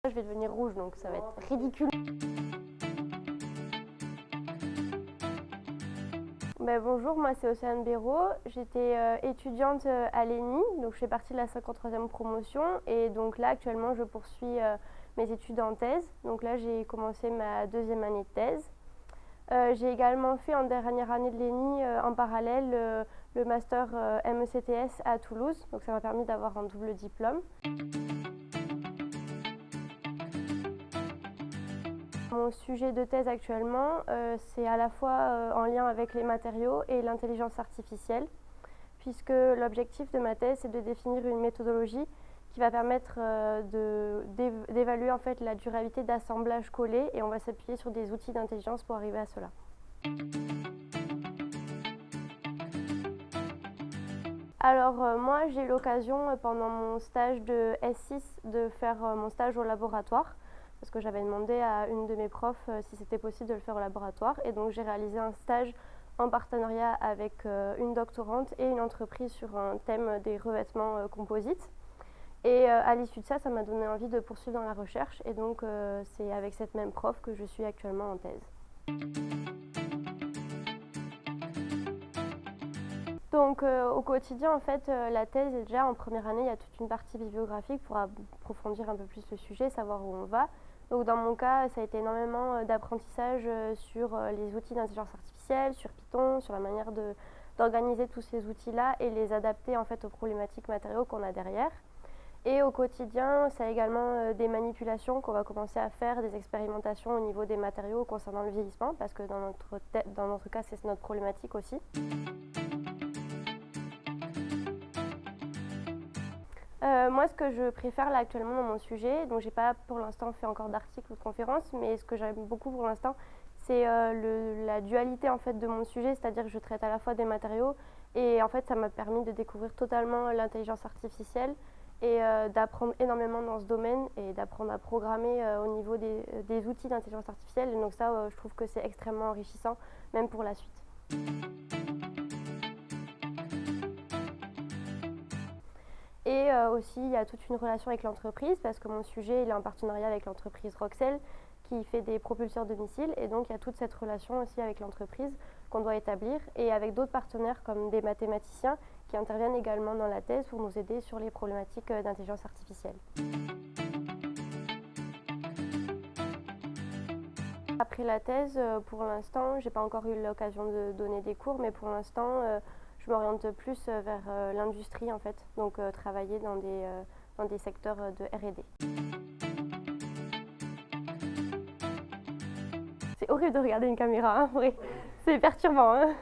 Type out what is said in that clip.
Je vais devenir rouge, donc ça va être ridicule. Bonjour, moi c'est Océane Béraud. J'étais étudiante à l'ENI, donc je fais partie de la 53e promotion. Et donc là, actuellement, je poursuis mes études en thèse. Donc là, j'ai commencé ma deuxième année de thèse. J'ai également fait en dernière année de l'ENI, en parallèle, le master MECTS à Toulouse. Donc ça m'a permis d'avoir un double diplôme. Mon sujet de thèse actuellement, c'est à la fois en lien avec les matériaux et l'intelligence artificielle, puisque l'objectif de ma thèse, c'est de définir une méthodologie qui va permettre d'évaluer en fait la durabilité d'assemblage collé, et on va s'appuyer sur des outils d'intelligence pour arriver à cela. Alors moi, j'ai eu l'occasion pendant mon stage de S6 de faire mon stage au laboratoire, parce que j'avais demandé à une de mes profs si c'était possible de le faire au laboratoire, et donc j'ai réalisé un stage en partenariat avec une doctorante et une entreprise sur un thème des revêtements composites. Et à l'issue de ça, ça m'a donné envie de poursuivre dans la recherche, et donc c'est avec cette même prof que je suis actuellement en thèse. Donc au quotidien, en fait, la thèse est déjà en première année, il y a toute une partie bibliographique pour approfondir un peu plus le sujet, savoir où on va. Donc dans mon cas, ça a été énormément d'apprentissage sur les outils d'intelligence artificielle, sur Python, sur la manière d'organiser tous ces outils-là et les adapter en fait aux problématiques matériaux qu'on a derrière. Et au quotidien, ça a également des manipulations qu'on va commencer à faire, des expérimentations au niveau des matériaux concernant le vieillissement, parce que dans notre cas, c'est notre problématique aussi. Moi, ce que je préfère là actuellement dans mon sujet, donc j'ai pas pour l'instant fait encore d'articles ou de conférences, mais ce que j'aime beaucoup pour l'instant, c'est la dualité en fait de mon sujet, c'est-à-dire que je traite à la fois des matériaux, et en fait ça m'a permis de découvrir totalement l'intelligence artificielle et d'apprendre énormément dans ce domaine et d'apprendre à programmer au niveau des outils d'intelligence artificielle. Et donc ça, je trouve que c'est extrêmement enrichissant, même pour la suite. Et aussi, il y a toute une relation avec l'entreprise, parce que mon sujet il est en partenariat avec l'entreprise Roxel, qui fait des propulseurs de missiles. Et donc, il y a toute cette relation aussi avec l'entreprise qu'on doit établir, et avec d'autres partenaires comme des mathématiciens qui interviennent également dans la thèse pour nous aider sur les problématiques d'intelligence artificielle. Après la thèse, pour l'instant, je n'ai pas encore eu l'occasion de donner des cours, mais pour l'instant, je m'oriente plus vers l'industrie en fait, donc travailler dans des secteurs de R&D. C'est horrible de regarder une caméra, hein, en vrai. C'est perturbant. Hein.